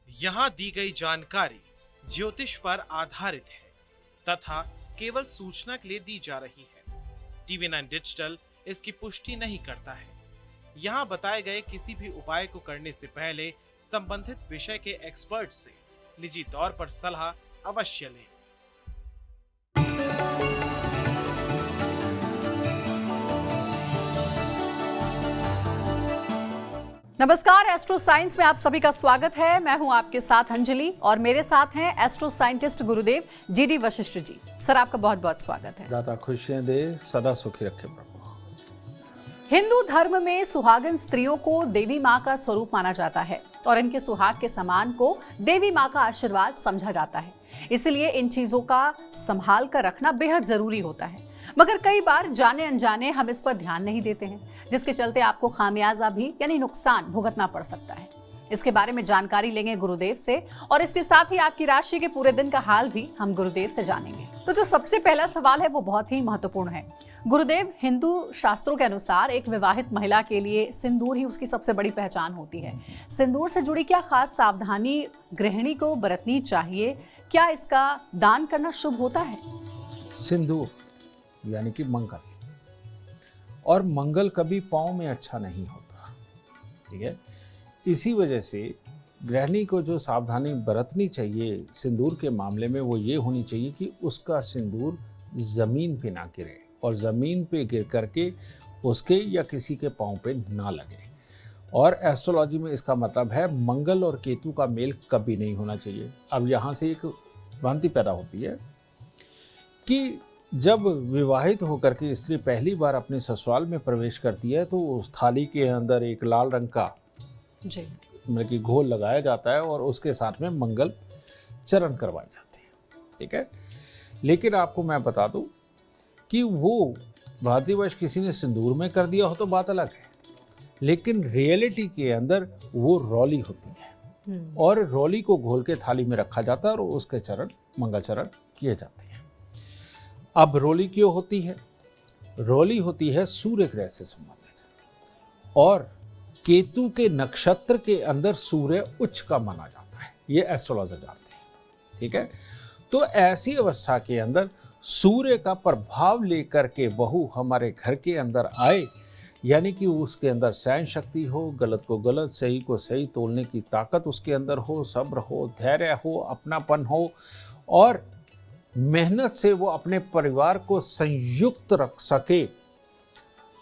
यहाँ दी गई जानकारी ज्योतिष पर आधारित है तथा केवल सूचना के लिए दी जा रही है। टीवी 9 डिजिटल इसकी पुष्टि नहीं करता है। यहाँ बताए गए किसी भी उपाय को करने से पहले संबंधित विषय के एक्सपर्ट से निजी तौर पर सलाह अवश्य लें। नमस्कार, एस्ट्रो साइंस में आप सभी का स्वागत है। मैं हूं आपके साथ अंजलि और मेरे साथ हैं एस्ट्रो साइंटिस्ट गुरुदेव जीडी वशिष्ठ जी। सर, आपका बहुत बहुत स्वागत है। दाता खुशियां दे, सदा सुखी रखे प्रभु। हिंदू धर्म में सुहागन स्त्रियों को देवी माँ का स्वरूप माना जाता है और इनके सुहाग के समान को देवी माँ का आशीर्वाद समझा जाता है। इसलिए इन चीजों का संभाल कर रखना बेहद जरूरी होता है, मगर कई बार जाने अनजाने हम इस पर ध्यान नहीं देते हैं, जिसके चलते आपको खामियाजा भी यानी नुकसान भुगतना पड़ सकता है। इसके बारे में जानकारी लेंगे गुरुदेव से और इसके साथ ही आपकी राशि के पूरे दिन का हाल भी हम गुरुदेव से जानेंगे। तो जो सबसे पहला सवाल है वो बहुत ही महत्वपूर्ण है। गुरुदेव, हिंदू शास्त्रों के अनुसार एक विवाहित महिला के लिए सिंदूर ही उसकी सबसे बड़ी पहचान होती है। सिंदूर से जुड़ी क्या खास सावधानी गृहिणी को बरतनी चाहिए? क्या इसका दान करना शुभ होता है? सिंदूर यानी कि मंगल, और मंगल कभी पाँव में अच्छा नहीं होता, ठीक है। इसी वजह से गृहिणी को जो सावधानी बरतनी चाहिए सिंदूर के मामले में वो ये होनी चाहिए कि उसका सिंदूर ज़मीन पे ना गिरे और ज़मीन पे गिर करके उसके या किसी के पाँव पे ना लगे। और एस्ट्रोलॉजी में इसका मतलब है मंगल और केतु का मेल कभी नहीं होना चाहिए। अब यहाँ से एक भ्रांति पैदा होती है कि जब विवाहित होकर के स्त्री पहली बार अपने ससुराल में प्रवेश करती है तो उस थाली के अंदर एक लाल रंग का जी मतलब कि घोल लगाया जाता है और उसके साथ में मंगल चरण करवाए जाते हैं, ठीक है। लेकिन आपको मैं बता दूं कि वो भांतिवश किसी ने सिंदूर में कर दिया हो तो बात अलग है, लेकिन रियलिटी के अंदर वो रौली होती है और रौली को घोल के थाली में रखा जाता है और उसके चरण मंगल चरण किए जाते हैं। अब रोली क्यों होती है? रोली होती है सूर्य ग्रह से संबंधित और केतु के नक्षत्र के अंदर सूर्य उच्च का माना जाता है, ये एस्ट्रोलॉजर जानते हैं, ठीक है। तो ऐसी अवस्था के अंदर सूर्य का प्रभाव लेकर के बहू हमारे घर के अंदर आए, यानी कि उसके अंदर सहन शक्ति हो, गलत को गलत, सही को सही तोलने की ताकत उसके अंदर हो, सब्र हो, धैर्य हो, अपनापन हो और मेहनत से वो अपने परिवार को संयुक्त रख सके,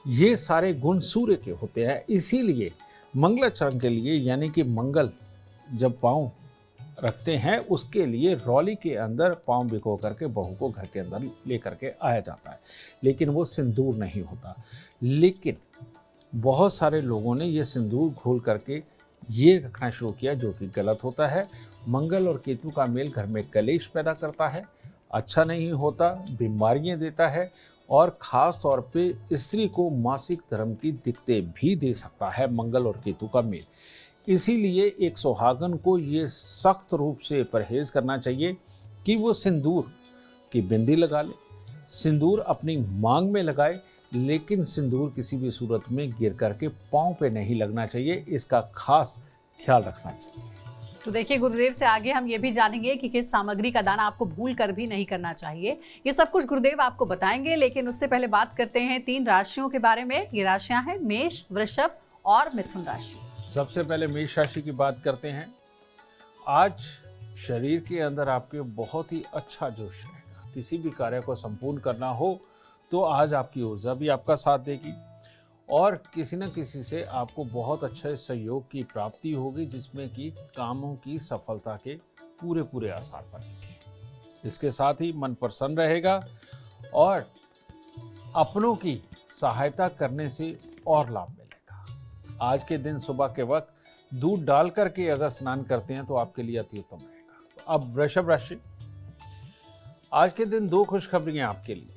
ये सारे गुण सूर्य के होते हैं। इसीलिए मंगलाचरण के लिए यानी कि मंगल जब पाँव रखते हैं उसके लिए रौली के अंदर पाँव भिगो करके बहू को घर के अंदर लेकर के आया जाता है, लेकिन वो सिंदूर नहीं होता। लेकिन बहुत सारे लोगों ने ये सिंदूर घोल करके ये रखना शुरू किया, जो कि गलत होता है। मंगल और केतु का मेल घर में कलेश पैदा करता है, अच्छा नहीं होता, बीमारियां देता है और ख़ास तौर पे स्त्री को मासिक धर्म की दिक्कतें भी दे सकता है मंगल और केतु का मेल। इसीलिए एक सुहागन को ये सख्त रूप से परहेज़ करना चाहिए कि वो सिंदूर की बिंदी लगा ले, सिंदूर अपनी मांग में लगाए, लेकिन सिंदूर किसी भी सूरत में गिर करके पाँव पे नहीं लगना चाहिए, इसका खास ख्याल रखना चाहिए। तो देखिए, गुरुदेव से आगे हम ये भी जानेंगे कि किस सामग्री का दान आपको भूल कर भी नहीं करना चाहिए। ये सब कुछ गुरुदेव आपको बताएंगे, लेकिन उससे पहले बात करते हैं 3 राशियों के बारे में। ये राशियां हैं मेष, वृषभ और मिथुन राशि। सबसे पहले मेष राशि की बात करते हैं। आज शरीर के अंदर आपके बहुत ही अच्छा जोश रहेगा। किसी भी कार्य को संपूर्ण करना हो तो आज आपकी ऊर्जा भी आपका साथ देगी और किसी न किसी से आपको बहुत अच्छे सहयोग की प्राप्ति होगी, जिसमें कि कामों की सफलता के पूरे आसार बनेंगे। इसके साथ ही मन प्रसन्न रहेगा और अपनों की सहायता करने से और लाभ मिलेगा। आज के दिन सुबह के वक्त दूध डाल करके अगर स्नान करते हैं तो आपके लिए अति उत्तम रहेगा। अब वृषभ राशि, आज के दिन 2 खुशखबरियां आपके लिए।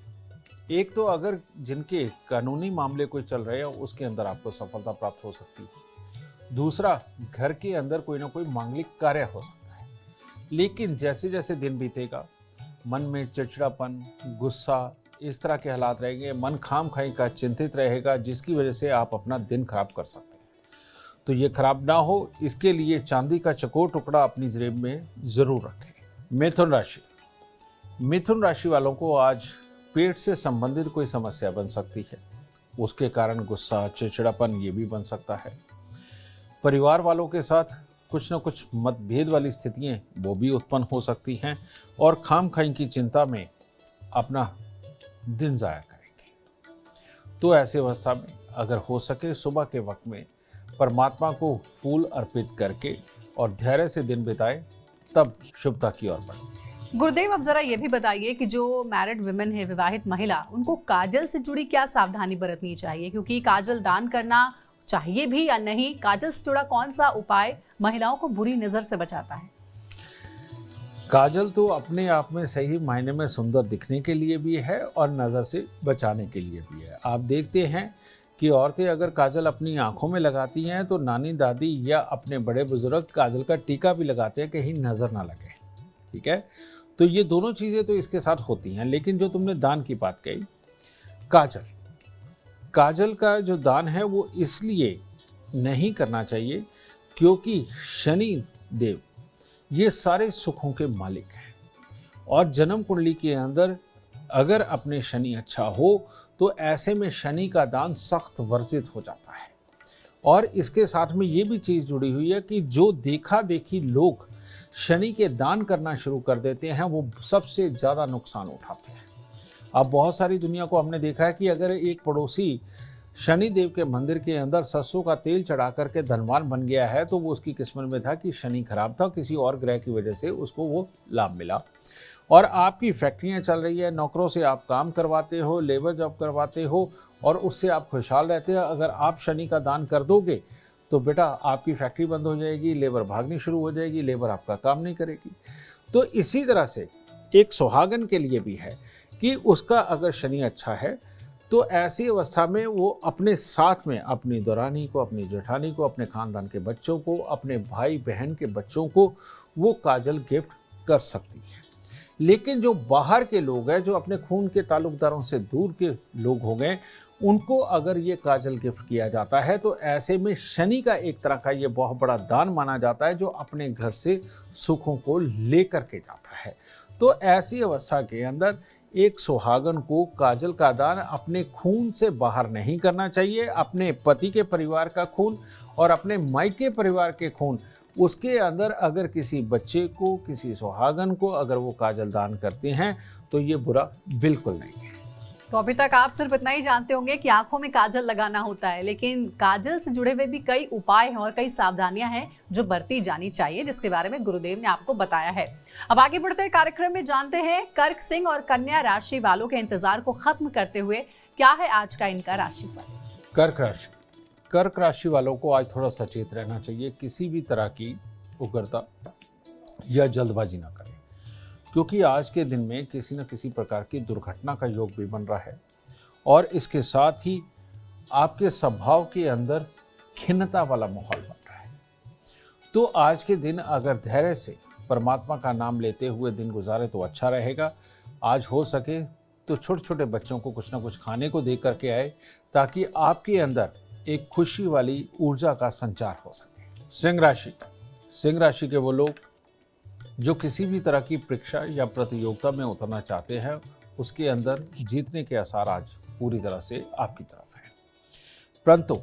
एक तो अगर जिनके कानूनी मामले कोई चल रहे हैं उसके अंदर आपको सफलता प्राप्त हो सकती है। दूसरा, घर के अंदर कोई ना कोई मांगलिक कार्य हो सकता है, लेकिन जैसे जैसे दिन बीतेगा मन में चिड़चिड़ापन, गुस्सा, इस तरह के हालात रहेंगे। मन खाम खाई का चिंतित रहेगा, जिसकी वजह से आप अपना दिन खराब कर सकते हैं। तो ये खराब ना हो, इसके लिए चांदी का चकोर टुकड़ा अपनी जेब में जरूर रखें। मिथुन राशि, मिथुन राशि वालों को आज पेट से संबंधित कोई समस्या बन सकती है। उसके कारण गुस्सा, चिड़चिड़ापन ये भी बन सकता है। परिवार वालों के साथ कुछ न कुछ मतभेद वाली स्थितियां वो भी उत्पन्न हो सकती हैं और खामखाई की चिंता में अपना दिन जाया करेंगे। तो ऐसी अवस्था में अगर हो सके सुबह के वक्त में परमात्मा को फूल अर्पित करके और धैर्य से दिन बिताए, तब शुभता की ओर बढ़े। गुरुदेव, अब जरा ये भी बताइए कि जो मैरिड वुमेन है, विवाहित महिला, उनको काजल से जुड़ी क्या सावधानी बरतनी चाहिए, क्योंकि काजल दान करना चाहिए भी या नहीं? काजल से जुड़ा कौन सा उपाय महिलाओं को बुरी नजर से बचाता है? काजल तो अपने आप में सही मायने में सुंदर दिखने के लिए भी है और नज़र से बचाने के लिए भी है। आप देखते हैं कि औरतें अगर काजल अपनी आंखों में लगाती हैं तो नानी दादी या अपने बड़े बुजुर्ग काजल का टीका भी लगाते हैं, कहीं नज़र ना लगे। ठीक है, तो ये दोनों चीज़ें तो इसके साथ होती हैं। लेकिन जो तुमने दान की बात कही, काजल, काजल का जो दान है वो इसलिए नहीं करना चाहिए क्योंकि शनि देव ये सारे सुखों के मालिक हैं और जन्म कुंडली के अंदर अगर अपने शनि अच्छा हो तो ऐसे में शनि का दान सख्त वर्जित हो जाता है। और इसके साथ में ये भी चीज़ जुड़ी हुई है कि जो देखा देखी लोग शनि के दान करना शुरू कर देते हैं वो सबसे ज़्यादा नुकसान उठाते हैं। अब बहुत सारी दुनिया को हमने देखा है कि अगर एक पड़ोसी शनि देव के मंदिर के अंदर सरसों का तेल चढ़ा करके धनवान बन गया है तो वो उसकी किस्मत में था कि शनि खराब था, किसी और ग्रह की वजह से उसको वो लाभ मिला। और आपकी फैक्ट्रियां चल रही है, नौकरों से आप काम करवाते हो, लेबर जॉब करवाते हो और उससे आप खुशहाल रहते हो। अगर आप शनि का दान कर दोगे तो बेटा आपकी फैक्ट्री बंद हो जाएगी, लेबर भागनी शुरू हो जाएगी, लेबर आपका काम नहीं करेगी। तो इसी तरह से एक सुहागन के लिए भी है कि उसका अगर शनि अच्छा है तो ऐसी अवस्था में वो अपने साथ में अपनी दौरानी को, अपनी जेठानी को, अपने खानदान के बच्चों को, अपने भाई बहन के बच्चों को वो काजल गिफ्ट कर सकती है। लेकिन जो बाहर के लोग हैं, जो अपने खून के ताल्लुकदारों से दूर के लोग हो गए, उनको अगर ये काजल गिफ्ट किया जाता है तो ऐसे में शनि का एक तरह का ये बहुत बड़ा दान माना जाता है जो अपने घर से सुखों को लेकर के जाता है। तो ऐसी अवस्था के अंदर एक सुहागन को काजल का दान अपने खून से बाहर नहीं करना चाहिए। अपने पति के परिवार का खून और अपने मायके परिवार के खून, उसके अंदर अगर किसी बच्चे को, किसी सुहागन को अगर वो काजल दान करते हैं तो ये बुरा बिल्कुल नहीं है। तो अभी तक आप सिर्फ इतना ही जानते होंगे कि आंखों में काजल लगाना होता है, लेकिन काजल से जुड़े हुए भी कई उपाय हैं और कई सावधानियां हैं जो बरती जानी चाहिए, जिसके बारे में गुरुदेव ने आपको बताया है। अब आगे बढ़ते कार्यक्रम में जानते हैं कर्क सिंह और कन्या राशि वालों के इंतजार को खत्म करते हुए क्या है आज का इनका राशिफल। कर्क राशि, कर्क राशि वालों को आज थोड़ा सचेत रहना चाहिए। किसी भी तरह की उग्रता या जल्दबाजी ना करें, क्योंकि आज के दिन में किसी न किसी प्रकार की दुर्घटना का योग भी बन रहा है और इसके साथ ही आपके स्वभाव के अंदर खिन्नता वाला माहौल बन रहा है। तो आज के दिन अगर धैर्य से परमात्मा का नाम लेते हुए दिन गुजारे तो अच्छा रहेगा। आज हो सके तो छोटे छोटे बच्चों को कुछ ना कुछ खाने को दे करके आए ताकि आपके अंदर एक खुशी वाली ऊर्जा का संचार हो सके। सिंह राशि, सिंह राशि के वो लोग जो किसी भी तरह की परीक्षा या प्रतियोगिता में उतरना चाहते हैं, उसके अंदर जीतने के आसार आज पूरी तरह से आपकी तरफ है। परंतु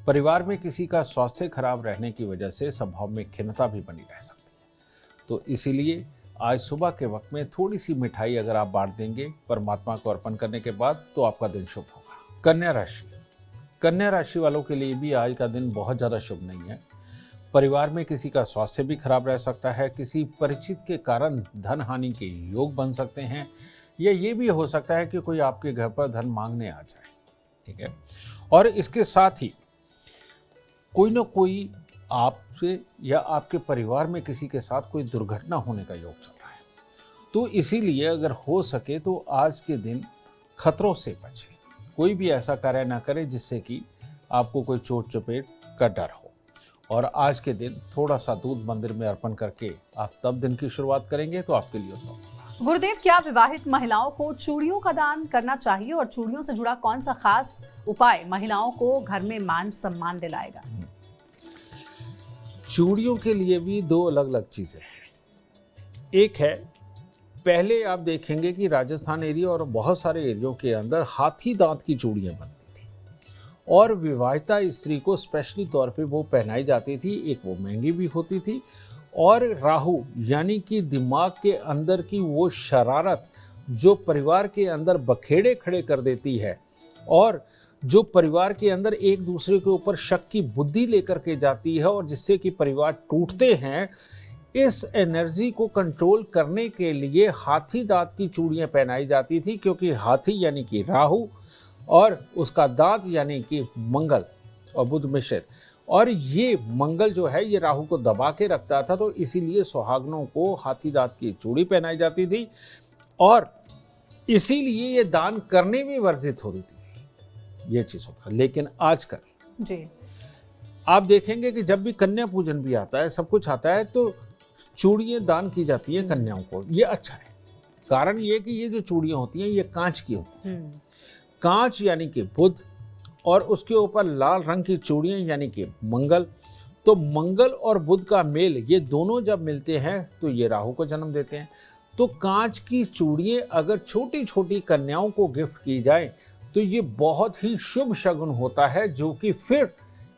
परिवार में किसी का स्वास्थ्य खराब रहने की वजह से स्वभाव में खिन्नता भी बनी रह सकती है। तो इसीलिए आज सुबह के वक्त में थोड़ी सी मिठाई अगर आप बांट देंगे परमात्मा को अर्पण करने के बाद तो आपका दिन शुभ होगा। कन्या राशि, कन्या राशि वालों के लिए भी आज का दिन बहुत ज़्यादा शुभ नहीं है। परिवार में किसी का स्वास्थ्य भी खराब रह सकता है, किसी परिचित के कारण धन हानि के योग बन सकते हैं, या ये भी हो सकता है कि कोई आपके घर पर धन मांगने आ जाए। ठीक है, और इसके साथ ही कोई ना कोई आपसे या आपके परिवार में किसी के साथ कोई दुर्घटना होने का योग चल रहा है। तो इसीलिए अगर हो सके तो आज के दिन खतरों से बचें, कोई भी ऐसा कार्य ना करें जिससे कि आपको कोई चोट चपेट का डर हो। और आज के दिन थोड़ा सा दूध मंदिर में अर्पण करके आप तब दिन की शुरुआत करेंगे तो आपके लिए उत्तम होगा। गुरुदेव, क्या विवाहित महिलाओं को चूड़ियों का दान करना चाहिए और चूड़ियों से जुड़ा कौन सा खास उपाय महिलाओं को घर में मान सम्मान दिलाएगा? चूड़ियों के लिए भी दो अलग अलग चीज़ें हैं। एक है, पहले आप देखेंगे कि राजस्थान एरिया और बहुत सारे एरियो के अंदर हाथी दांत की चूड़ियाँ बनती थी और विवाहिता स्त्री को स्पेशली तौर पे वो पहनाई जाती थी। एक वो महंगी भी होती थी और राहु यानी कि दिमाग के अंदर की वो शरारत जो परिवार के अंदर बखेड़े खड़े कर देती है और जो परिवार के अंदर एक दूसरे के ऊपर शक की बुद्धि लेकर के जाती है और जिससे कि परिवार टूटते हैं, इस एनर्जी को कंट्रोल करने के लिए हाथी दांत की चूड़ियां पहनाई जाती थी, क्योंकि हाथी यानी कि राहु और उसका दांत यानी कि मंगल और बुध मिश्र, और ये मंगल जो है ये राहु को दबा के रखता था, तो इसीलिए सुहागनों को हाथी दांत की चूड़ी पहनाई जाती थी और इसीलिए ये दान करने में वर्जित होती थी, ये चीज़ होता। लेकिन आजकल जी आप देखेंगे कि जब भी कन्या पूजन भी आता है, सब कुछ आता है, तो चूड़ियाँ दान की जाती हैं कन्याओं को। ये अच्छा है, कारण ये कि ये जो चूड़ियाँ होती हैं ये कांच की होती हैं। कांच यानी कि बुध और उसके ऊपर लाल रंग की चूड़ियाँ यानी कि मंगल। तो मंगल और बुध का मेल, ये दोनों जब मिलते हैं तो ये राहु को जन्म देते हैं। तो कांच की चूड़ियाँ अगर छोटी छोटी कन्याओं को गिफ्ट की जाए तो ये बहुत ही शुभ शगुन होता है, जो कि फिर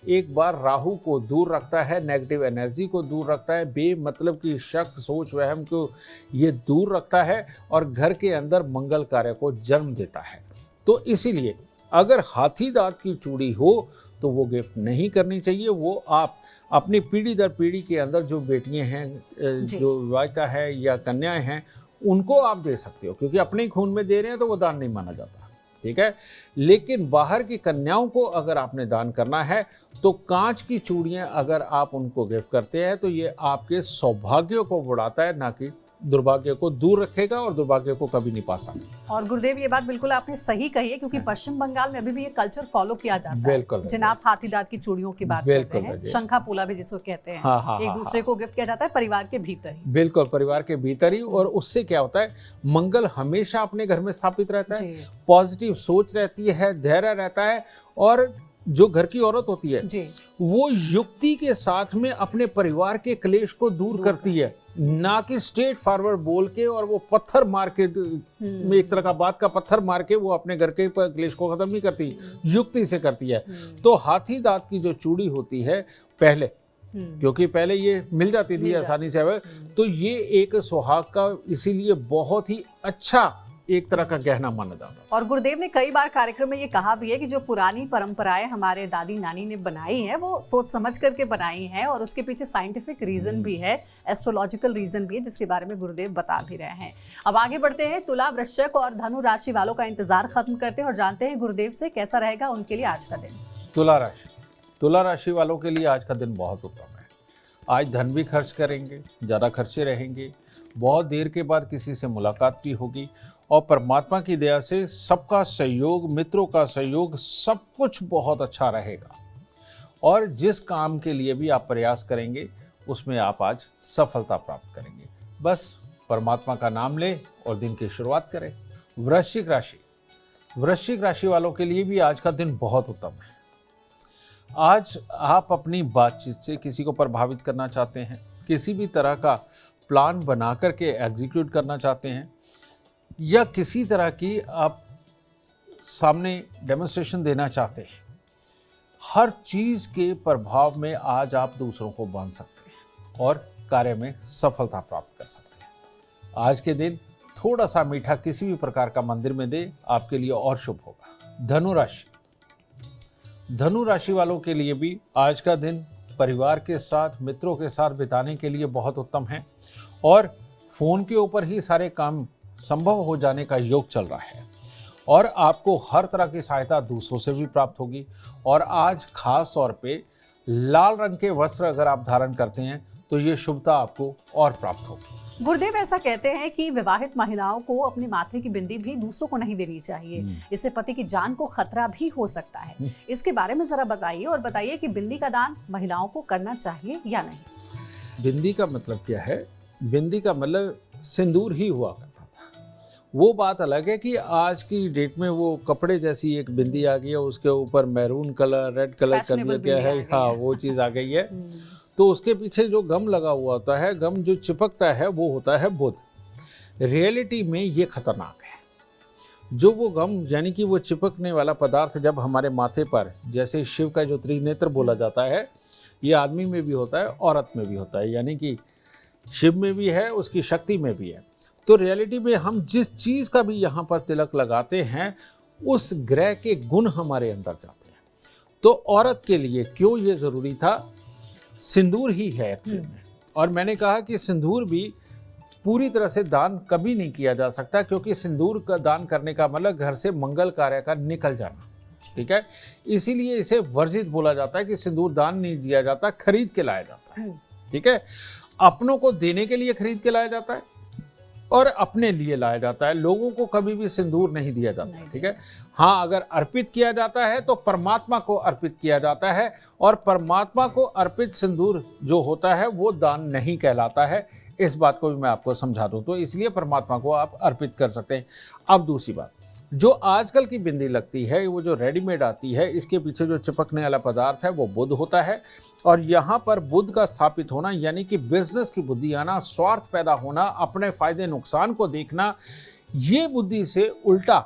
एक बार राहु को दूर रखता है, नेगेटिव एनर्जी को दूर रखता है, बेमतलब की शक सोच वहम को ये दूर रखता है और घर के अंदर मंगल कार्य को जन्म देता है। तो इसीलिए अगर हाथी दांत की चूड़ी हो तो वो गिफ्ट नहीं करनी चाहिए। वो आप अपनी पीढ़ी दर पीढ़ी के अंदर जो बेटियां हैं, जो विवाहिता है या कन्याएं हैं, उनको आप दे सकते हो, क्योंकि अपने ही खून में दे रहे हैं तो वो दान नहीं माना जाता, ठीक है। लेकिन बाहर की कन्याओं को अगर आपने दान करना है तो कांच की चूड़ियां अगर आप उनको गिफ्ट करते हैं तो ये आपके सौभाग्य को बढ़ाता है, ना कि दुर्भाग्य को दूर रखेगा और दुर्भाग्य को कभी नहीं पा सकता। और गुरुदेव ये बात बिल्कुल आपने सही कही है, क्योंकि पश्चिम बंगाल में अभी भी ये कल्चर फॉलो किया जाता बिल्कुल है। जनाब हाथी दांत की चूड़ियों की बात करते हैं, शंखा पोला भी जिसको कहते हैं, एक दूसरे को गिफ्ट किया जाता है परिवार के भीतर ही। बिल्कुल, परिवार के भीतर ही। और उससे क्या होता है, मंगल हमेशा अपने घर में स्थापित रहता है, पॉजिटिव सोच रहती है, धैर्य रहता है, और जो घर की औरत होती है वो युक्ति के साथ में अपने परिवार के क्लेश को दूर करती है, ना कि स्ट्रेट फॉरवर्ड बोल के और वो पत्थर मार के में एक तरह का बात का पत्थर मार के वो अपने घर के क्लेश को खत्म नहीं करती, युक्ति से करती है। तो हाथी दांत की जो चूड़ी होती है पहले, क्योंकि पहले ये मिल जाती थी आसानी से, तो ये एक सुहाग का इसीलिए बहुत ही अच्छा एक तरह का गहना माना जाता है। और गुरुदेव ने कई बार कार्यक्रम में ये कहा भी है कि जो पुरानी परंपराएं हमारे दादी नानी ने बनाई हैं वो सोच समझ करके बनाई हैं, और उसके पीछे साइंटिफिक रीजन भी है, एस्ट्रोलॉजिकल रीजन भी है, जिसके बारे में गुरुदेव बता भी रहे हैं। अब आगे बढ़ते हैं, तुला, वृश्चिक और धनु राशि वालों का इंतजार खत्म करते हैं और जानते हैं गुरुदेव से कैसा रहेगा उनके लिए आज का दिन। तुला राशि वालों के लिए आज का दिन बहुत उत्तम है। आज धन भी खर्च करेंगे, ज़्यादा खर्चे रहेंगे, बहुत देर के बाद किसी से मुलाकात भी होगी और परमात्मा की दया से सबका सहयोग, मित्रों का सहयोग, सब कुछ बहुत अच्छा रहेगा। और जिस काम के लिए भी आप प्रयास करेंगे उसमें आप आज सफलता प्राप्त करेंगे। बस परमात्मा का नाम लें और दिन की शुरुआत करें। वृश्चिक राशि वालों के लिए भी आज का दिन बहुत उत्तम है। आज आप अपनी बातचीत से किसी को प्रभावित करना चाहते हैं, किसी भी तरह का प्लान बना करके एग्जीक्यूट करना चाहते हैं, या किसी तरह की आप सामने डेमोन्स्ट्रेशन देना चाहते हैं, हर चीज़ के प्रभाव में आज आप दूसरों को बांध सकते हैं और कार्य में सफलता प्राप्त कर सकते हैं। आज के दिन थोड़ा सा मीठा किसी भी प्रकार का मंदिर में दे, आपके लिए और शुभ होगा। धनु राशि वालों के लिए भी आज का दिन परिवार के साथ, मित्रों के साथ बिताने के लिए बहुत उत्तम है और फोन के ऊपर ही सारे काम संभव हो जाने का योग चल रहा है और आपको हर तरह की सहायता दूसरों से भी प्राप्त होगी। और आज खास तौर पे लाल रंग के वस्त्र अगर आप धारण करते हैं तो ये शुभता आपको और प्राप्त होगी। गुरुदेव ऐसा कहते हैं कि विवाहित महिलाओं को अपने माथे की बिंदी भी दूसरों को नहीं देनी चाहिए, इससे पति की जान को खतरा भी हो सकता है। इसके बारे में जरा बताइए और बताइए कि बिंदी का दान महिलाओं को करना चाहिए या नहीं। बिंदी का मतलब क्या है? बिंदी का मतलब सिंदूर ही हुआ करता था। वो बात अलग है कि आज की डेट में वो कपड़े जैसी एक बिंदी आ गई है, उसके ऊपर मैरून कलर, रेड कलर कर दिया गया है, हाँ वो चीज़ आ गई है। तो उसके पीछे जो गम लगा हुआ होता है, गम जो चिपकता है वो होता है बुध। रियलिटी में ये खतरनाक है। जो वो गम यानी कि वो चिपकने वाला पदार्थ जब हमारे माथे पर, जैसे शिव का जो त्रिनेत्र बोला जाता है, ये आदमी में भी होता है, औरत में भी होता है, यानी कि शिव में भी है, उसकी शक्ति में भी है। तो रियलिटी में हम जिस चीज़ का भी यहाँ पर तिलक लगाते हैं उस ग्रह के गुण हमारे अंदर जाते हैं। तो औरत के लिए क्यों ये ज़रूरी था? सिंदूर ही है एक्चुअली में। और मैंने कहा कि सिंदूर भी पूरी तरह से दान कभी नहीं किया जा सकता, क्योंकि सिंदूर का दान करने का मतलब घर से मंगल कार्य का निकल जाना, ठीक है। इसीलिए इसे वर्जित बोला जाता है कि सिंदूर दान नहीं दिया जाता, खरीद के लाया जाता है, ठीक है। अपनों को देने के लिए खरीद के लाया जाता है और अपने लिए लाया जाता है। लोगों को कभी भी सिंदूर नहीं दिया जाता, ठीक है। हाँ, अगर अर्पित किया जाता है तो परमात्मा को अर्पित किया जाता है, और परमात्मा को अर्पित सिंदूर जो होता है वो दान नहीं कहलाता है। इस बात को भी मैं आपको समझा दूं, तो इसलिए परमात्मा को आप अर्पित कर सकते हैं। अब दूसरी बात, जो आजकल की बिंदी लगती है, वो जो रेडीमेड आती है, इसके पीछे जो चिपकने वाला पदार्थ है वो बुध होता है। और यहाँ पर बुध का स्थापित होना यानी कि बिजनेस की बुद्धि आना, स्वार्थ पैदा होना, अपने फायदे नुकसान को देखना, ये बुद्धि से उल्टा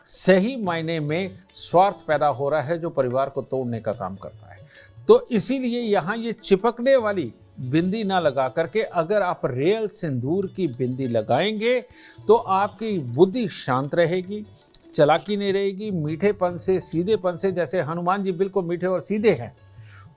सही मायने में स्वार्थ पैदा हो रहा है, जो परिवार को तोड़ने का काम करता है। तो इसीलिए यहाँ ये चिपकने वाली बिंदी ना लगा करके अगर आप रियल सिंदूर की बिंदी लगाएंगे तो आपकी बुद्धि शांत रहेगी, चालाकी नहीं रहेगी, मीठेपन से, सीधेपन से, जैसे हनुमान जी बिल्कुल मीठे और सीधे हैं,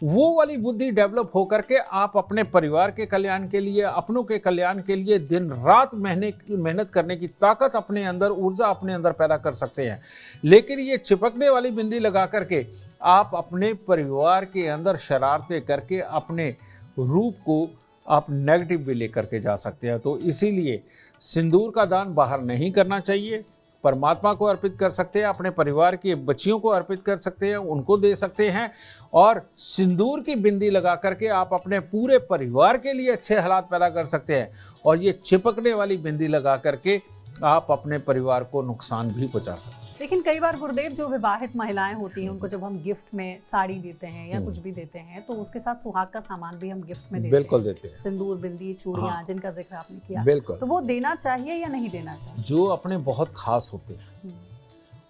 वो वाली बुद्धि डेवलप होकर के आप अपने परिवार के कल्याण के लिए, अपनों के कल्याण के लिए दिन रात मेहनत करने की ताकत अपने अंदर, ऊर्जा अपने अंदर पैदा कर सकते हैं। लेकिन ये चिपकने वाली बिंदी लगा करके आप अपने परिवार के अंदर शरारतें करके अपने रूप को आप नेगेटिव भी लेकर के जा सकते हैं। तो इसीलिए सिंदूर का दान बाहर नहीं करना चाहिए। परमात्मा को अर्पित कर सकते हैं, अपने परिवार के बच्चियों को अर्पित कर सकते हैं, उनको दे सकते हैं। और सिंदूर की बिंदी लगा करके आप अपने पूरे परिवार के लिए अच्छे हालात पैदा कर सकते हैं। और ये चिपकने वाली बिंदी लगा करके आप अपने परिवार को नुकसान भी पहुंचा सकते हैं। लेकिन कई बार गुरुदेव, जो विवाहित महिलाएं होती हैं, उनको जब हम गिफ्ट में साड़ी देते हैं या कुछ भी देते हैं, तो उसके साथ सुहाग का सामान भी हम गिफ्ट में देते बिल्कुल हैं। देते हैं। सिंदूर, बिंदी, चूड़ियां, हाँ, जिनका जिक्र आपने किया, बिल्कुल। तो वो देना चाहिए या नहीं देना चाहिए? जो अपने बहुत खास होते हैं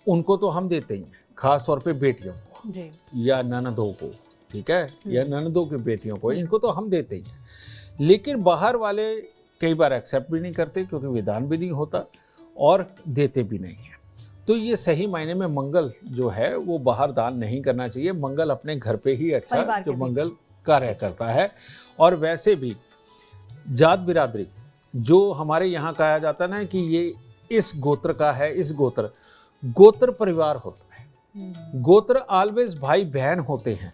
उनको तो हम देते ही हैं, खास तौर पे बेटियों को जी, या ननदों को, ठीक है, या ननदों की बेटियों को, इनको तो हम देते ही हैं। लेकिन बाहर वाले कई बार एक्सेप्ट भी नहीं करते, क्योंकि विधान भी नहीं होता और देते भी नहीं है। तो ये सही मायने में मंगल जो है वो बाहर दान नहीं करना चाहिए। मंगल अपने घर पे ही अच्छा जो मंगल कार्य करता है। और वैसे भी जात बिरादरी जो हमारे यहाँ कहा जाता है ना कि ये इस गोत्र का है, इस गोत्र परिवार होता है। गोत्र ऑलवेज भाई बहन होते हैं।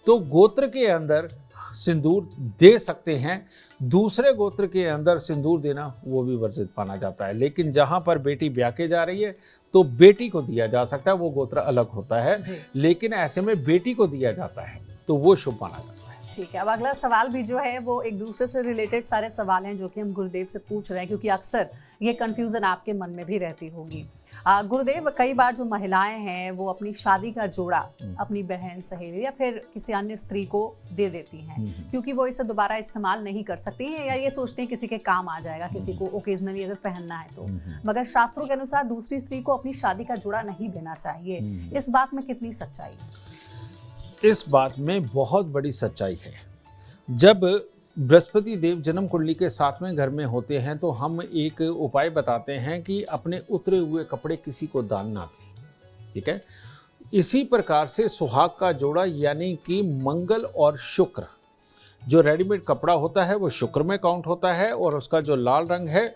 तो गोत्र के अंदर सिंदूर दे सकते हैं, दूसरे गोत्र के अंदर सिंदूर देना वो भी वर्जित माना जाता है। लेकिन जहां पर बेटी ब्याह के जा रही है तो बेटी को दिया जा सकता है, वो गोत्र अलग होता है। लेकिन ऐसे में बेटी को दिया जाता है तो वो शुभ माना जाता है। ठीक है, अब अगला सवाल भी जो है वो एक दूसरे से रिलेटेड सारे सवाल हैं जो कि हम गुरुदेव से पूछ रहे हैं, क्योंकि अक्सर ये कंफ्यूजन आपके मन में भी रहती होगी। गुरुदेव, कई बार जो महिलाएं हैं वो अपनी शादी का जोड़ा अपनी बहन, सहेली या फिर किसी अन्य स्त्री को दे देती हैं, क्योंकि वो इसे दोबारा इस्तेमाल नहीं कर सकती हैं या ये सोचते हैं किसी के काम आ जाएगा, किसी को ओकेजनली अगर पहनना है तो। मगर शास्त्रों के अनुसार दूसरी स्त्री को अपनी शादी का जोड़ा नहीं देना चाहिए। इस बात में कितनी सच्चाई है? इस बात में बहुत बड़ी सच्चाई है। जब बृहस्पति देव जन्म कुंडली के 7वें घर में होते हैं तो हम एक उपाय बताते हैं कि अपने उतरे हुए कपड़े किसी को दान ना दें, ठीक है। इसी प्रकार से सुहाग का जोड़ा यानी कि मंगल और शुक्र, जो रेडीमेड कपड़ा होता है वो शुक्र में काउंट होता है, और उसका जो लाल रंग है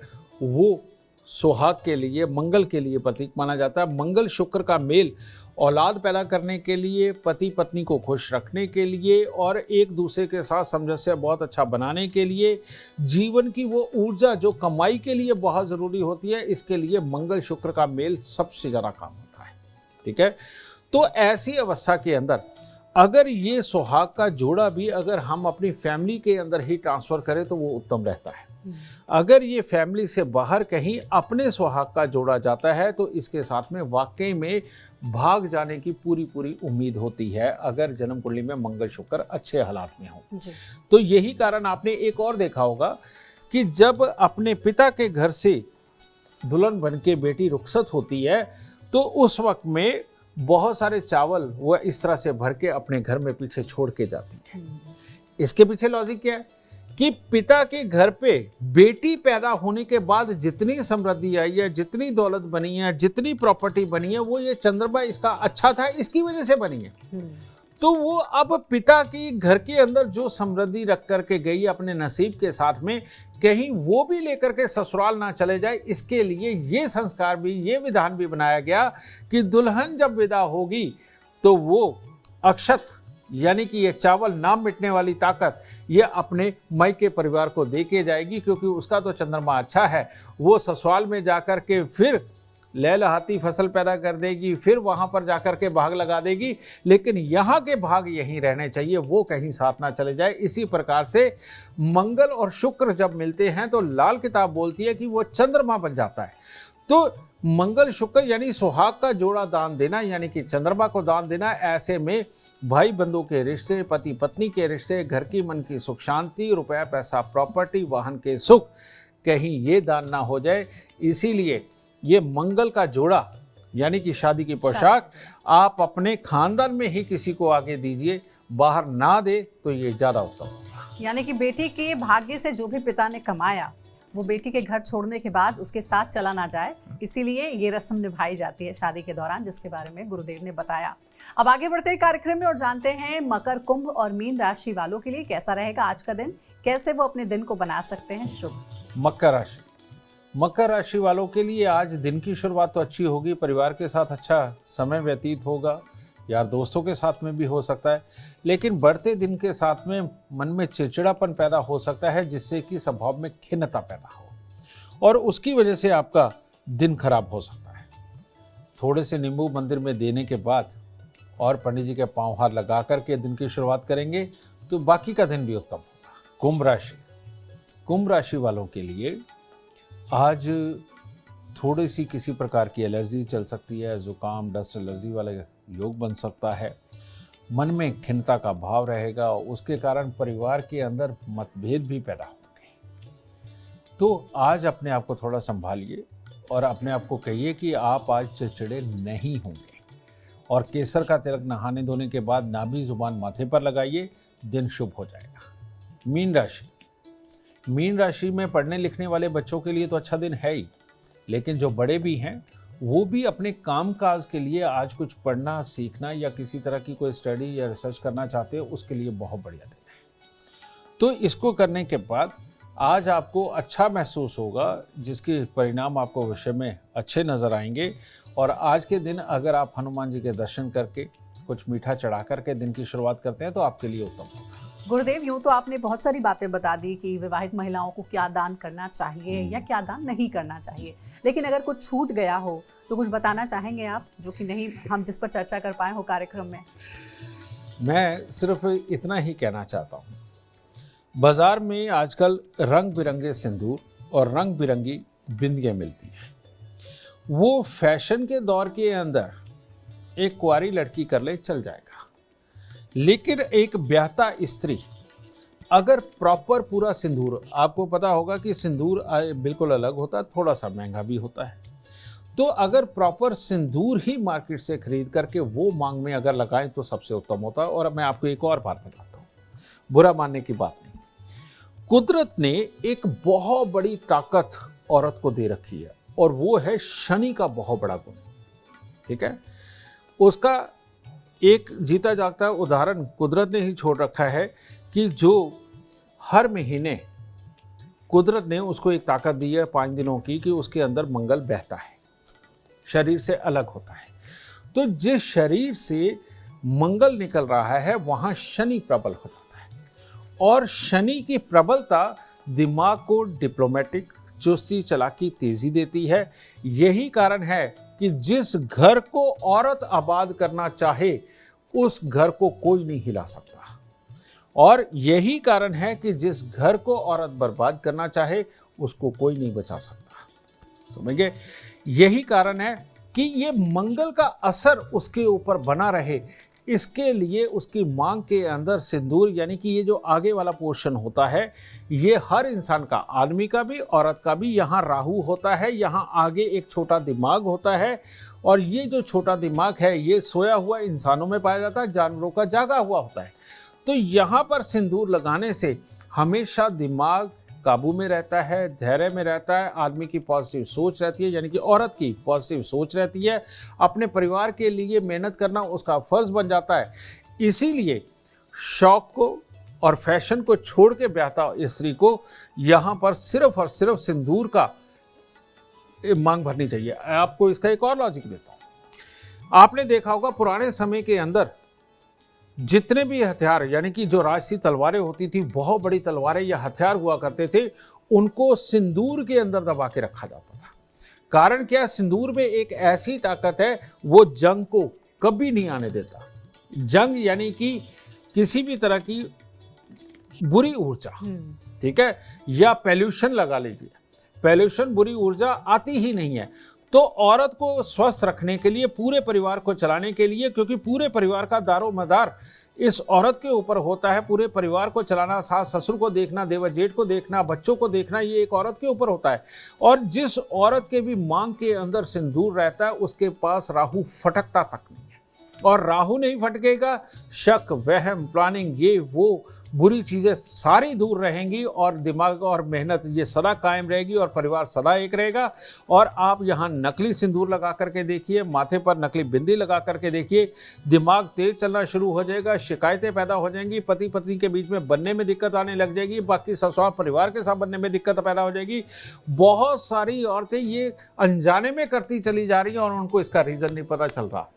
वो सुहाग के लिए, मंगल के लिए प्रतीक माना जाता है। मंगल शुक्र का मेल औलाद पैदा करने के लिए, पति पत्नी को खुश रखने के लिए और एक दूसरे के साथ सामंजस्य बहुत अच्छा बनाने के लिए, जीवन की वो ऊर्जा जो कमाई के लिए बहुत ज़रूरी होती है, इसके लिए मंगल शुक्र का मेल सबसे ज़्यादा काम होता है, ठीक है। तो ऐसी अवस्था के अंदर अगर ये सुहाग का जोड़ा भी अगर हम अपनी फैमिली के अंदर ही ट्रांसफ़र करें तो वो उत्तम रहता है। अगर ये फैमिली से बाहर कहीं अपने सुहाग का जोड़ा जाता है तो इसके साथ में वाकई में भाग जाने की पूरी पूरी उम्मीद होती है, अगर जन्म कुंडली में मंगल शुक्र अच्छे हालात में हो। तो यही कारण आपने एक और देखा होगा कि जब अपने पिता के घर से दुल्हन बन के बेटी रुखसत होती है तो उस वक्त में बहुत सारे चावल वह इस तरह से भर के अपने घर में पीछे छोड़ के जाती है। इसके पीछे लॉजिक क्या है कि पिता के घर पे बेटी पैदा होने के बाद जितनी समृद्धि आई है, जितनी दौलत बनी है, जितनी प्रॉपर्टी बनी है, वो ये चंद्रमा इसका अच्छा था इसकी वजह से बनी है। तो वो अब पिता की घर के अंदर जो समृद्धि रख करके गई अपने नसीब के साथ में, कहीं वो भी लेकर के ससुराल ना चले जाए, इसके लिए ये संस्कार भी, ये विधान भी बनाया गया कि दुल्हन जब विदा होगी तो वो अक्षत यानी कि ये चावल ना मिटने वाली ताकत ये अपने मायके परिवार को दे के जाएगी, क्योंकि उसका तो चंद्रमा अच्छा है। वो ससुराल में जाकर के फिर लहलहाती फसल पैदा कर देगी, फिर वहाँ पर जाकर के भाग लगा देगी, लेकिन यहाँ के भाग यहीं रहने चाहिए, वो कहीं साथ ना चले जाए। इसी प्रकार से मंगल और शुक्र जब मिलते हैं तो लाल किताब बोलती है कि वो चंद्रमा बन जाता है। तो मंगल शुक्र यानी सुहाग का जोड़ा दान देना, यानी कि चंद्रमा को दान देना, ऐसे में भाई बंधु के रिश्ते, पति पत्नी के रिश्ते, घर की मन की सुख शांति, रुपया पैसा प्रॉपर्टी वाहन के सुख, कहीं ये दान ना हो जाए। इसीलिए ये मंगल का जोड़ा यानी कि शादी की पोशाक आप अपने खानदान में ही किसी को आगे दीजिए, बाहर ना दे तो ये ज़्यादा उत्तम होगा। यानी कि बेटी के भाग्य से जो भी पिता ने कमाया वो बेटी के घर छोड़ने के बाद उसके साथ चला ना जाए, इसीलिए ये रस्म निभाई जाती है शादी के दौरान, जिसके बारे में गुरुदेव ने बताया। अब आगे बढ़ते हैं कार्यक्रम में और जानते हैं मकर, कुंभ और मीन राशि वालों के लिए कैसा रहेगा आज का दिन, कैसे वो अपने दिन को बना सकते हैं शुभ। मकर राशि वालों के लिए आज दिन की शुरुआत तो अच्छी होगी, परिवार के साथ अच्छा समय व्यतीत होगा, यार दोस्तों के साथ में भी हो सकता है, लेकिन बढ़ते दिन के साथ में मन में चिड़चिड़ापन पैदा हो सकता है, जिससे कि स्वभाव में खिन्नता पैदा हो और उसकी वजह से आपका दिन खराब हो सकता है। थोड़े से नींबू मंदिर में देने के बाद और पंडित जी के पांव हाथ लगा करके दिन की शुरुआत करेंगे तो बाकी का दिन भी उत्तम होगा। कुंभ राशि वालों के लिए आज थोड़ी सी किसी प्रकार की एलर्जी चल सकती है, जुकाम डस्ट एलर्जी वाला योग बन सकता है, मन में खिन्नता का भाव रहेगा, उसके कारण परिवार के अंदर मतभेद भी पैदा होंगे। तो आज अपने आप को थोड़ा संभालिए और अपने आप को कहिए कि आप आज चिड़चिड़े नहीं होंगे, और केसर का तिलक नहाने धोने के बाद नाभि जुबान माथे पर लगाइए, दिन शुभ हो जाएगा। मीन राशि में पढ़ने लिखने वाले बच्चों के लिए तो अच्छा दिन है ही, लेकिन जो बड़े भी हैं वो भी अपने काम काज के लिए आज कुछ पढ़ना सीखना या किसी तरह की कोई स्टडी या रिसर्च करना चाहते हो, उसके लिए बहुत बढ़िया दिन है। तो इसको करने के बाद आज आपको अच्छा महसूस होगा, जिसके परिणाम आपको भविष्य में अच्छे नज़र आएंगे। और आज के दिन अगर आप हनुमान जी के दर्शन करके कुछ मीठा चढ़ा करके दिन की शुरुआत करते हैं तो आपके लिए उत्तम होगा। गुरुदेव, यूँ तो आपने बहुत सारी बातें बता दी कि विवाहित महिलाओं को क्या दान करना चाहिए या क्या दान नहीं करना चाहिए, लेकिन अगर कुछ छूट गया हो तो कुछ बताना चाहेंगे आप, जो कि नहीं हम जिस पर चर्चा कर पाए हो कार्यक्रम में? मैं सिर्फ इतना ही कहना चाहता हूँ, बाजार में आजकल रंग बिरंगे सिंदूर और रंग बिरंगी बिंदियाँ मिलती हैं। वो फैशन के दौर के अंदर एक कुंवारी लड़की कर ले चल जाएगा, लेकिन एक ब्याहता स्त्री अगर प्रॉपर पूरा सिंदूर, आपको पता होगा कि सिंदूर बिल्कुल अलग होता है, थोड़ा सा महंगा भी होता है, तो अगर प्रॉपर सिंदूर ही मार्केट से खरीद करके वो मांग में अगर लगाएं तो सबसे उत्तम होता है। और मैं आपको एक और बात बताता हूँ, बुरा मानने की बात नहीं, कुदरत ने एक बहुत बड़ी ताकत औरत को दे रखी है और वो है शनि का बहुत बड़ा गुण। ठीक है, उसका एक जीता जागता उदाहरण कुदरत ने ही छोड़ रखा है कि जो हर महीने कुदरत ने उसको एक ताकत दी है 5 दिनों की कि उसके अंदर मंगल बहता है, शरीर से अलग होता है। तो जिस शरीर से मंगल निकल रहा है वहाँ शनि प्रबल हो जाता है, और शनि की प्रबलता दिमाग को डिप्लोमेटिक चुस्ती चालाकी तेजी देती है। यही कारण है कि जिस घर को औरत आबाद करना चाहे उस घर को कोई नहीं हिला सकता। और यही कारण है कि जिस घर को औरत बर्बाद करना चाहे उसको कोई नहीं बचा सकता। समझ गए? यही कारण है कि ये मंगल का असर उसके ऊपर बना रहे, इसके लिए उसकी मांग के अंदर सिंदूर, यानी कि ये जो आगे वाला पोर्शन होता है, ये हर इंसान का, आदमी का भी औरत का भी, यहाँ राहु होता है, यहाँ आगे एक छोटा दिमाग होता है, और ये जो छोटा दिमाग है ये सोया हुआ इंसानों में पाया जाता है, जानवरों का जागा हुआ होता है। तो यहाँ पर सिंदूर लगाने से हमेशा दिमाग काबू में रहता है, धैर्य में रहता है, आदमी की पॉजिटिव सोच रहती है, यानी कि औरत की पॉजिटिव सोच रहती है, अपने परिवार के लिए मेहनत करना उसका फर्ज बन जाता है। इसीलिए शौक को और फैशन को छोड़ के ब्याहता स्त्री को यहाँ पर सिर्फ और सिर्फ सिंदूर का मांग भरनी चाहिए। आपको इसका एक और लॉजिक देता हूँ। आपने देखा होगा पुराने समय के अंदर जितने भी हथियार, यानी कि जो राजसी तलवारें होती थी, बहुत बड़ी तलवारें या हथियार हुआ करते थे, उनको सिंदूर के अंदर दबा के रखा जाता था। कारण क्या? सिंदूर में एक ऐसी ताकत है, वो जंग को कभी नहीं आने देता। जंग यानी कि किसी भी तरह की बुरी ऊर्जा, ठीक है, या पॉल्यूशन लगा लीजिए, पॉल्यूशन बुरी ऊर्जा आती ही नहीं है। तो औरत को स्वस्थ रखने के लिए, पूरे परिवार को चलाने के लिए, क्योंकि पूरे परिवार का दारोमदार इस औरत के ऊपर होता है, पूरे परिवार को चलाना, सास ससुर को देखना, देवर जेठ को देखना, बच्चों को देखना, ये एक औरत के ऊपर होता है। और जिस औरत के भी मांग के अंदर सिंदूर रहता है, उसके पास राहु फटकता तक नहीं है। और राहु नहीं फटकेगा, शक, वहम, प्लानिंग, ये वो बुरी चीज़ें सारी दूर रहेंगी, और दिमाग और मेहनत ये सदा कायम रहेगी, और परिवार सदा एक रहेगा। और आप यहाँ नकली सिंदूर लगा करके देखिए, माथे पर नकली बिंदी लगा करके देखिए, दिमाग तेज चलना शुरू हो जाएगा, शिकायतें पैदा हो जाएंगी, पति पत्नी के बीच में बनने में दिक्कत आने लग जाएगी, बाकी ससुराल परिवार के साथ बनने में दिक्कत पैदा हो जाएगी। बहुत सारी औरतें ये अनजाने में करती चली जा रही हैं और उनको इसका रीज़न नहीं पता चल रहा।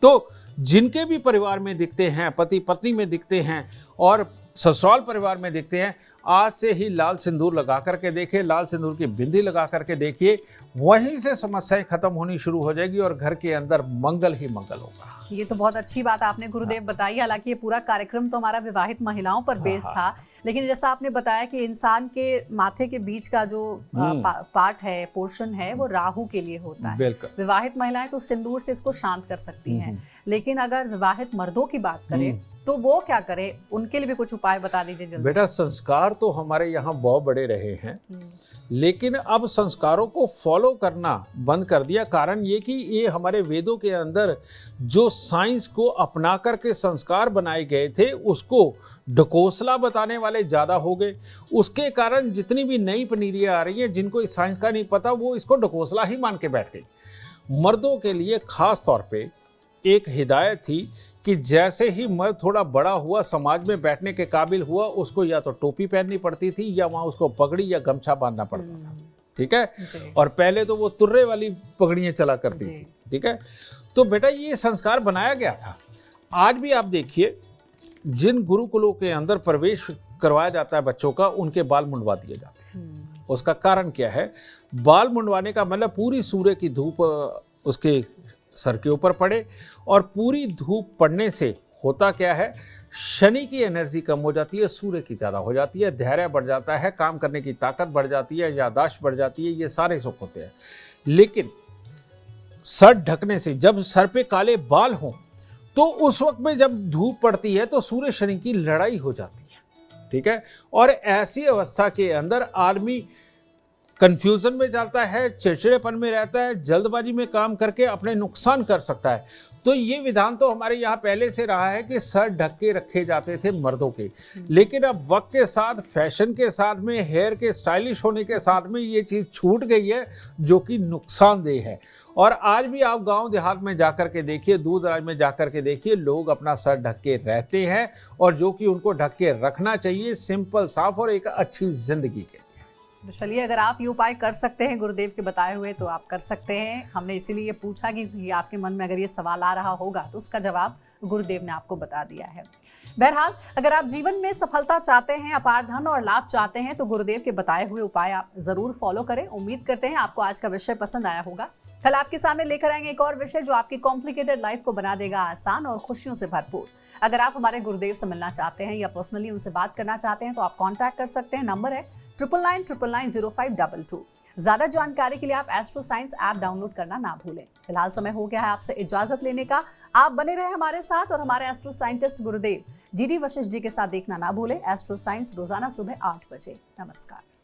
तो जिनके भी परिवार में दिखते हैं, पति पत्नी में दिखते हैं और ससुराल परिवार में दिखते हैं, आज से ही लाल सिंदूर लगा करके देखिए, लाल सिंदूर की बिंदी लगा करके देखिए, वहीं से समस्याएं खत्म होनी शुरू हो जाएगी और घर के अंदर मंगल ही मंगल होगा। ये तो बहुत अच्छी बात आपने गुरुदेव बताई। हालांकि ये पूरा कार्यक्रम तो हमारा विवाहित महिलाओं पर बेस्ड था, लेकिन जैसा आपने बताया कि इंसान के माथे के बीच का जो पार्ट है, पोर्शन है, वो राहु के लिए होता है। विवाहित महिलाएं तो सिंदूर से इसको शांत कर सकती हैं, लेकिन अगर विवाहित मर्दों की बात करें तो वो क्या करें? उनके लिए भी कुछ उपाय बता दीजिए जल्दी। बेटा, संस्कार तो हमारे यहाँ बहुत बड़े रहे हैं, लेकिन अब संस्कारों को फॉलो करना बंद कर दिया। कारण ये कि ये हमारे वेदों के अंदर जो साइंस को अपना करके संस्कार बनाए गए थे, उसको ढकोसला बताने वाले ज़्यादा हो गए। उसके कारण जितनी भी नई पनीरियाँ आ रही हैं, जिनको इस साइंस का नहीं पता, वो इसको ढकोसला ही मान के बैठ गई। मर्दों के लिए खास तौर पे एक हिदायत थी कि जैसे ही मर्द थोड़ा बड़ा हुआ, समाज में बैठने के काबिल हुआ, उसको या तो टोपी पहननी पड़ती थी या वहाँ उसको पगड़ी या गमछा बांधना पड़ता था, ठीक है। और पहले तो वो तुर्रे वाली पगड़ियाँ चला करती थी, ठीक है। तो बेटा, ये संस्कार बनाया गया था। आज भी आप देखिए, जिन गुरुकुलों के अंदर प्रवेश करवाया जाता है बच्चों का, उनके बाल मुंडवा दिए जाते हैं। उसका कारण क्या है? बाल मुंडवाने का मतलब पूरी सूर्य की धूप उसके सर के ऊपर पड़े, और पूरी धूप पड़ने से होता क्या है? शनि की एनर्जी कम हो जाती है, सूर्य की ज़्यादा हो जाती है, धैर्य बढ़ जाता है, काम करने की ताकत बढ़ जाती है, याददाश्त बढ़ जाती है, ये सारे सुख होते हैं। लेकिन सर ढकने से, जब सर पे काले बाल हों, तो उस वक्त में जब धूप पड़ती है तो सूर्य शनि की लड़ाई हो जाती है, ठीक है। और ऐसी अवस्था के अंदर आदमी कंफ्यूजन में जाता है, चिड़चिड़ेपन में रहता है, जल्दबाजी में काम करके अपने नुकसान कर सकता है। तो ये विधान तो हमारे यहाँ पहले से रहा है कि सर ढक के रखे जाते थे मर्दों के, लेकिन अब वक्त के साथ, फैशन के साथ में, हेयर के स्टाइलिश होने के साथ में ये चीज़ छूट गई है, जो कि नुकसानदेह है। और आज भी आप गांव देहात में जाकर के देखिए, दूर दराज में जाकर के देखिए, लोग अपना सर ढक के रहते हैं, और जो कि उनको ढक के रखना चाहिए, सिंपल, साफ और एक अच्छी जिंदगी के। तो चलिए, अगर आप ये उपाय कर सकते हैं गुरुदेव के बताए हुए, तो आप कर सकते हैं। हमने इसीलिए पूछा कि आपके मन में अगर ये सवाल आ रहा होगा, तो उसका जवाब गुरुदेव ने आपको बता दिया है। बहरहाल अगर आप जीवन में सफलता चाहते हैं, अपार धन और लाभ चाहते हैं तो गुरुदेव के बताए हुए उपाय आप जरूर फॉलो करें। उम्मीद करते हैं आपको आज का विषय पसंद आया होगा। कल आपके सामने लेकर आएंगे एक और विषय जो आपकी कॉम्प्लिकेटेड लाइफ को बना देगा आसान और खुशियों से भरपूर। अगर आप हमारे गुरुदेव से मिलना चाहते हैं या पर्सनली उनसे बात करना चाहते हैं तो आप कॉन्टैक्ट कर सकते हैं। नंबर है 9999900522। ज्यादा जानकारी के लिए आप एस्ट्रो साइंस ऐप डाउनलोड करना ना भूलें। फिलहाल समय हो गया है आपसे इजाजत लेने का। आप बने रहे हमारे साथ और हमारे एस्ट्रो साइंटिस्ट गुरुदेव GD वशिष्ठ जी के साथ देखना ना भूलें एस्ट्रो साइंस रोजाना सुबह 8 बजे। नमस्कार।